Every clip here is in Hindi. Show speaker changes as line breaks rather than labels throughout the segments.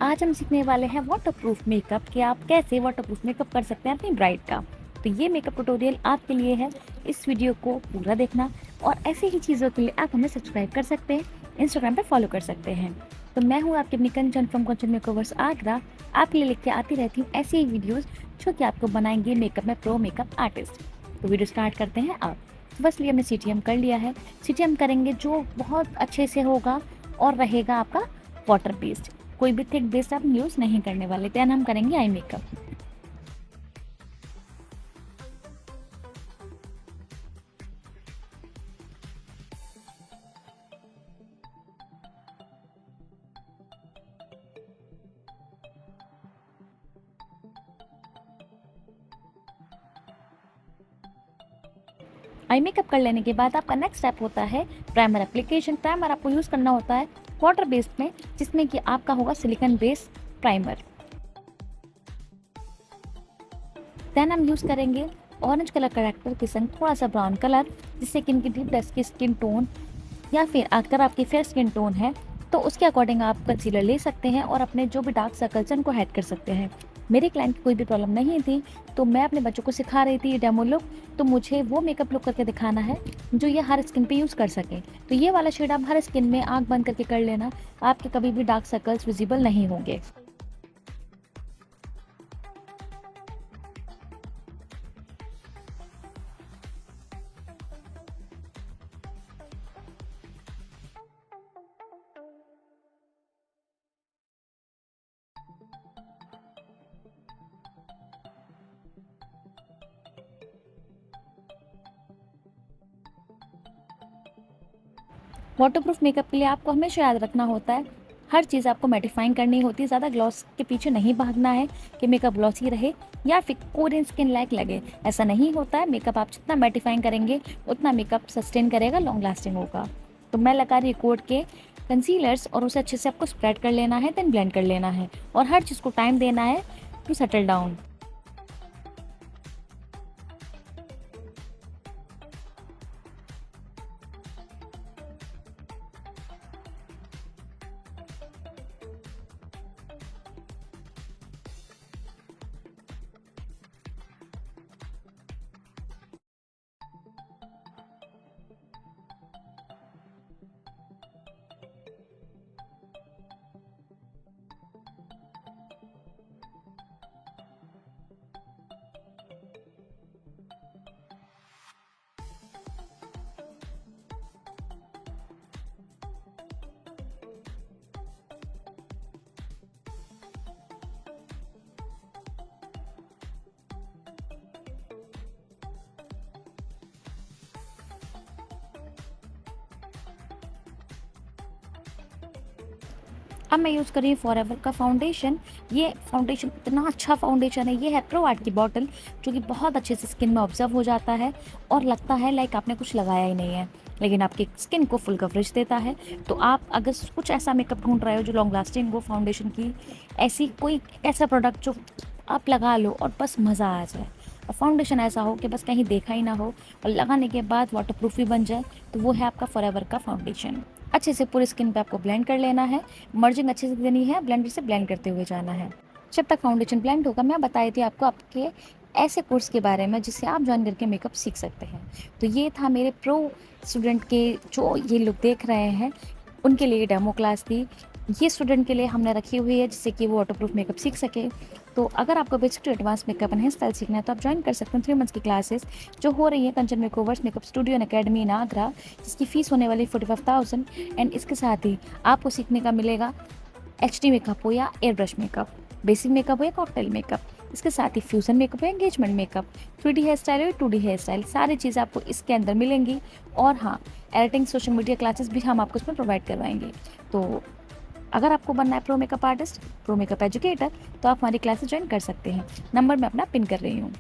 आज हम सीखने वाले हैं वाटरप्रूफ मेकअप कि आप कैसे वाटरप्रूफ मेकअप कर सकते हैं अपनी ब्राइड का। तो ये मेकअप ट्यूटोरियल आपके लिए है। इस वीडियो को पूरा देखना और ऐसे ही चीज़ों के लिए आप हमें सब्सक्राइब कर सकते हैं, इंस्टाग्राम पे फॉलो कर सकते हैं। तो मैं हूँ आपकी अपनी कंचन फ्रॉम कंचन मेकओवर्स आगरा। आपके लिए लेके आती रहती हूँ ऐसे ही वीडियोज़ जो कि आपको बनाएंगे मेकअप में प्रो मेकअप आर्टिस्ट। तो वीडियो स्टार्ट करते हैं आप। फर्स्टली हमने CTM कर लिया है। CTM करेंगे जो बहुत अच्छे से होगा और रहेगा आपका वाटर बेस्ड। कोई भी थिक बेस्ड आप यूज़ नहीं करने वाले। देन हम करेंगे आई मेकअप। आई मेकअप कर लेने के बाद आपका नेक्स्ट स्टेप होता है प्राइमर एप्लीकेशन। प्राइमर आपको यूज़ करना होता है वाटर बेस्ड में, जिसमें कि आपका होगा सिलिकॉन बेस प्राइमर। देन हम यूज़ करेंगे ऑरेंज कलर करेक्टर के संग थोड़ा सा ब्राउन कलर, जिससे कि इनकी डीप डस्ट की स्किन टोन या फिर अगर आपकी फेयर स्किन टोन है तो उसके अकॉर्डिंग आप कंसीलर ले सकते हैं और अपने जो भी डार्क सर्कल्स हैं उनको हाइड कर सकते हैं। मेरे क्लाइंट की कोई भी प्रॉब्लम नहीं थी, तो मैं अपने बच्चों को सिखा रही थी डेमो लुक। तो मुझे वो मेकअप लुक करके दिखाना है जो ये हर स्किन पे यूज़ कर सके। तो ये वाला शेड आप हर स्किन में आँख बंद करके कर लेना, आपके कभी भी डार्क सर्कल्स विजिबल नहीं होंगे। वाटरप्रूफ मेकअप के लिए आपको हमेशा याद रखना होता है, हर चीज़ आपको मैटिफाइंग करनी होती है। ज़्यादा ग्लॉस के पीछे नहीं भागना है कि मेकअप ग्लॉसी रहे या फिर कोरियन स्किन लाइक लगे। ऐसा नहीं होता है। मेकअप आप जितना मैटिफाइंग करेंगे उतना मेकअप सस्टेन करेगा, लॉन्ग लास्टिंग होगा। तो मैं लगा रही कोट के कंसीलर्स और उसे अच्छे से आपको स्प्रेड कर लेना है, देन ब्लेंड कर लेना है और हर चीज़ को टाइम देना है टू सेटल डाउन। अब मैं यूज़ कर रही हूँ फॉरएवर का फाउंडेशन। ये फाउंडेशन इतना अच्छा फाउंडेशन है। ये है प्रो आर्ट की बॉटल, जो कि बहुत अच्छे से स्किन में ऑब्जर्व हो जाता है और लगता है लाइक आपने कुछ लगाया ही नहीं है, लेकिन आपकी स्किन को फुल कवरेज देता है। तो आप अगर कुछ ऐसा मेकअप ढूंढ रहे हो जो लॉन्ग लास्टिंग हो फाउंडेशन की, ऐसी कोई ऐसा प्रोडक्ट जो आप लगा लो और बस मज़ा आ जाए, और फाउंडेशन ऐसा हो कि बस कहीं देखा ही ना हो और लगाने के बाद वाटरप्रूफ भी बन जाए, तो वो है आपका फॉरएवर का फाउंडेशन। अच्छे से पूरी स्किन पे आपको ब्लेंड कर लेना है। मर्जिंग अच्छे से देनी है, ब्लेंडर से ब्लेंड करते हुए जाना है। जब तक फाउंडेशन ब्लेंड होगा, मैं बताई थी आपको आपके ऐसे कोर्स के बारे में जिससे आप ज्वाइन करके मेकअप सीख सकते हैं। तो ये था मेरे प्रो स्टूडेंट के, जो ये लोग देख रहे हैं उनके लिए डेमो क्लास थी। ये स्टूडेंट के लिए हमने रखी हुई है जिससे कि वो वाटरप्रूफ मेकअप सीख सके। तो अगर आपको basic to advance makeup and hair style सीखना है तो आप ज्वाइन कर सकते हैं 3 मंथ्स की क्लासेस जो हो रही है Kanchan makeovers makeup studio and academy in Agra, जिसकी फ़ीस होने वाली 45,000। एंड इसके साथ ही आपको सीखने का मिलेगा HD मेकअप हो या air brush makeup, basic makeup हो या कॉकटेल मेकअप, इसके साथ ही फ्यूज़न मेकअप हो या engagement makeup, 3D hair style हो या 2D हेयर स्टाइल, सारी चीज़ें आपको इसके अंदर मिलेंगी। और हाँ, एडिटिंग सोशल मीडिया क्लासेस भी हम आपको इसमें प्रोवाइड करवाएंगे। तो अगर आपको बनना है pro makeup artist, pro makeup educator, तो आप हमारी क्लासेस ज्वाइन कर सकते हैं। नंबर मैं अपना पिन कर रही हूँ।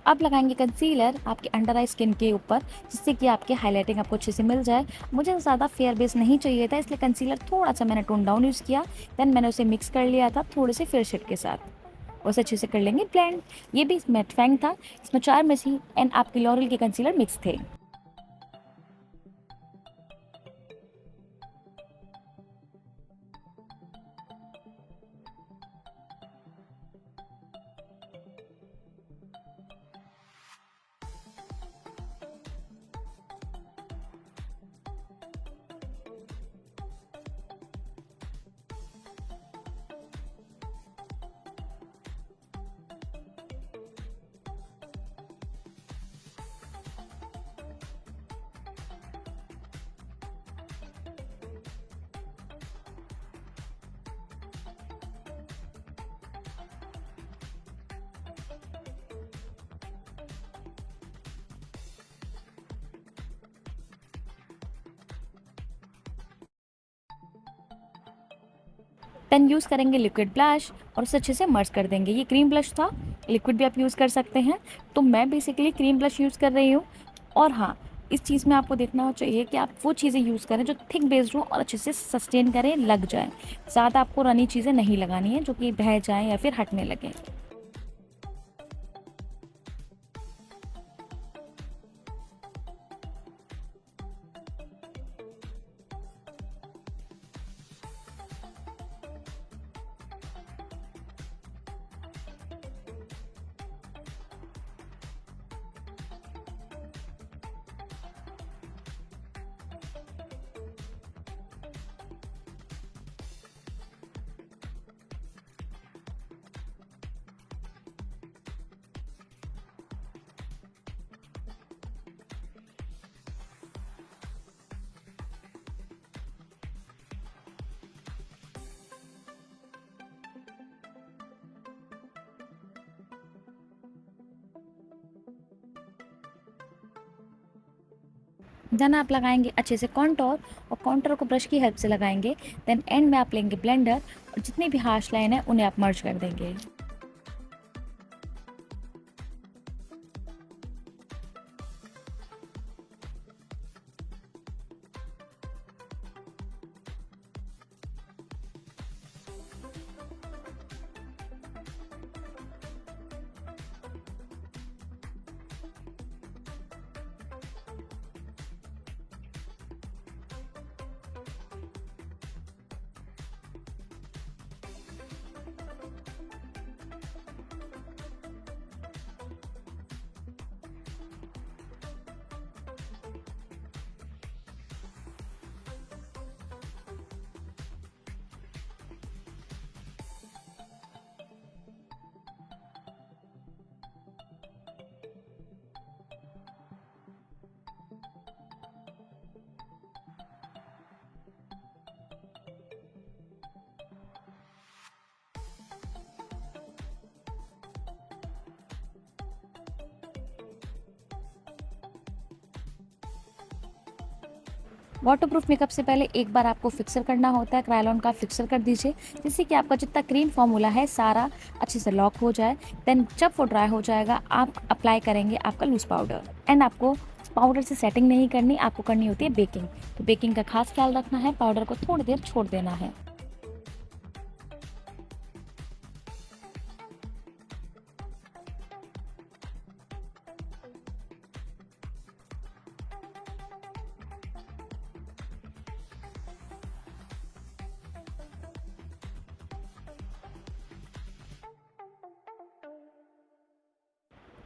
अब लगाएंगे कंसीलर आपके अंडर आई स्किन के ऊपर, जिससे कि आपके हाईलाइटिंग आपको अच्छे से मिल जाए। मुझे ज़्यादा फेयर बेस नहीं चाहिए था, इसलिए कंसीलर थोड़ा सा मैंने टोन डाउन यूज़ किया। देन मैंने उसे मिक्स कर लिया था थोड़े से फेयर शेड के साथ। उसे अच्छे से कर लेंगे ब्लेंड। ये भी मैट फैंग था, इसमें 4 में से एंड आपके लॉरियल के कंसीलर मिक्स थे। देन यूज़ करेंगे लिक्विड ब्लश और उसे अच्छे से मर्ज कर देंगे। ये क्रीम ब्लश था, लिक्विड भी आप यूज़ कर सकते हैं। तो मैं बेसिकली क्रीम ब्लश यूज़ कर रही हूँ। और हाँ, इस चीज़ में आपको देखना चाहिए कि आप वो चीज़ें यूज़ करें जो थिक बेस्ड हो और अच्छे से सस्टेन करें, लग जाए। ज़्यादा आपको रनी चीज़ें नहीं लगानी है जो कि बह जाएँ या फिर हटने लगें। देन आप लगाएंगे अच्छे से कॉन्टोर, और कॉन्टोर को ब्रश की हेल्प से लगाएंगे। देन एंड में आप लेंगे ब्लेंडर और जितनी भी हार्श लाइन है उन्हें आप मर्ज कर देंगे। वाटरप्रूफ मेकअप से पहले एक बार आपको फिक्सर करना होता है, क्रायोन का फिक्सर कर दीजिए, जिससे कि आपका जितना क्रीम फॉर्मूला है सारा अच्छे से लॉक हो जाए। देन जब वो ड्राई हो जाएगा आप अप्लाई करेंगे आपका लूज पाउडर। एंड आपको पाउडर से सेटिंग नहीं करनी, आपको करनी होती है बेकिंग। तो बेकिंग का खास ख्याल रखना है, पाउडर को थोड़ी देर छोड़ देना है।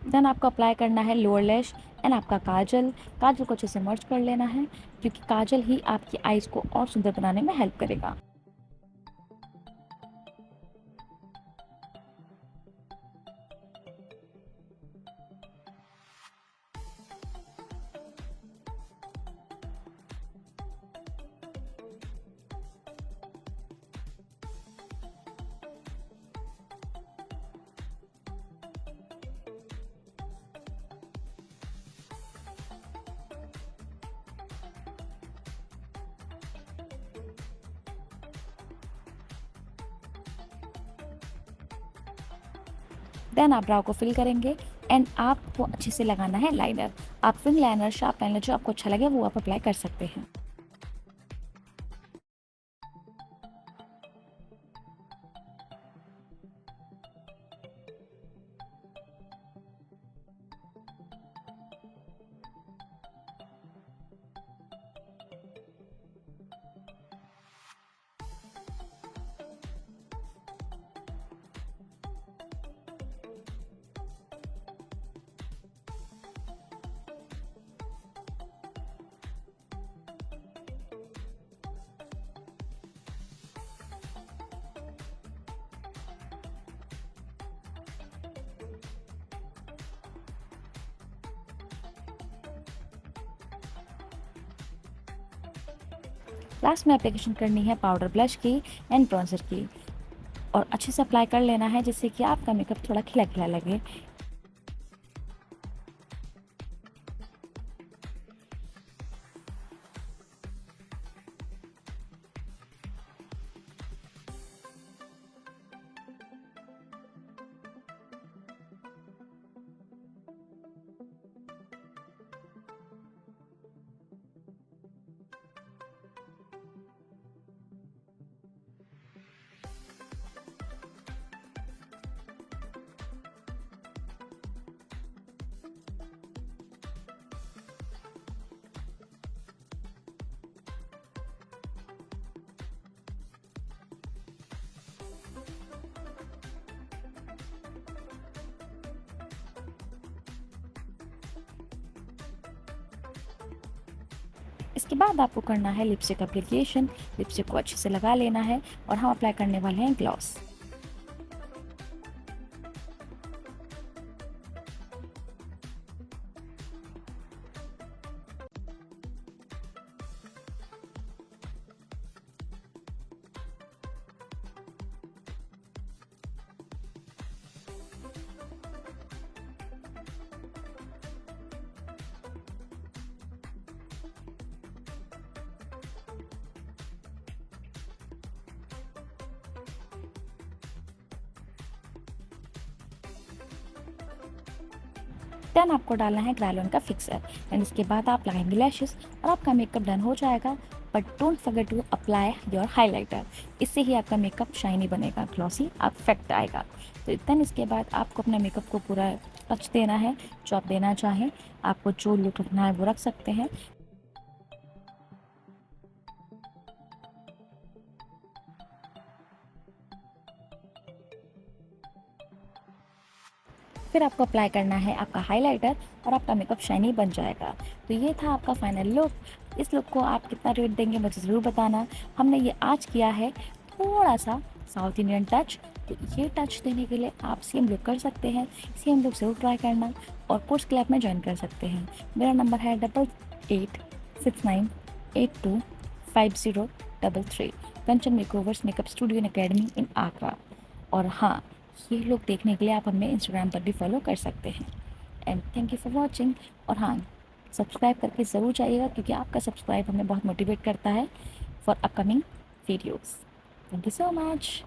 देन आपको अप्लाई करना है लोअर लैश एंड आपका काजल। काजल को अच्छे से मर्ज कर लेना है, क्योंकि काजल ही आपकी आईज को और सुंदर बनाने में हेल्प करेगा। देन आप ब्राउ को फिल करेंगे एंड आपको अच्छे से लगाना है लाइनर। आप विंग लाइनर, शार्प लाइनर जो आपको अच्छा लगे वो आप अप्लाई कर सकते हैं। लास्ट में एप्लीकेशन करनी है पाउडर ब्लश की एंड ब्रॉन्जर की, और अच्छे से अप्लाई कर लेना है जिससे कि आपका मेकअप थोड़ा खिला खिला लगे। इसके बाद आपको करना है लिपस्टिक एप्लीकेशन। लिपस्टिक को अच्छे से लगा लेना है और हम अप्लाई करने वाले हैं ग्लॉस। देन आपको डालना है ग्राइलोन का फिक्सर एंड इसके बाद आप लगाएंगे लैशेस और आपका मेकअप डन हो जाएगा। But don't forget to apply your highlighter. इससे ही आपका मेकअप शाइनी बनेगा, ग्लॉसी इफेक्ट आएगा। तो देन इसके बाद आपको अपने मेकअप को पूरा टच देना है जो आप देना चाहें। आपको जो लुक रखना है वो रख सकते हैं। फिर आपको अप्लाई करना है आपका हाइलाइटर और आपका मेकअप शाइनी बन जाएगा। तो ये था आपका फाइनल लुक। इस लुक को आप कितना रेट देंगे मुझे ज़रूर बताना। हमने ये आज किया है थोड़ा सा साउथ इंडियन टच, तो ये टच देने के लिए आप सेम लुक कर सकते हैं। सेम लुक ज़रूर ट्राई करना और कोर्स क्लब में ज्वाइन कर सकते हैं। मेरा नंबर है 8869825033। Kanchan makeovers makeup studio and academy in Agra. और हाँ, ये लोग देखने के लिए आप हमें इंस्टाग्राम पर भी फॉलो कर सकते हैं। And thank you for watching. और हाँ, सब्सक्राइब करके ज़रूर जाइएगा क्योंकि आपका सब्सक्राइब हमें बहुत मोटिवेट करता है for upcoming videos. Thank you so much.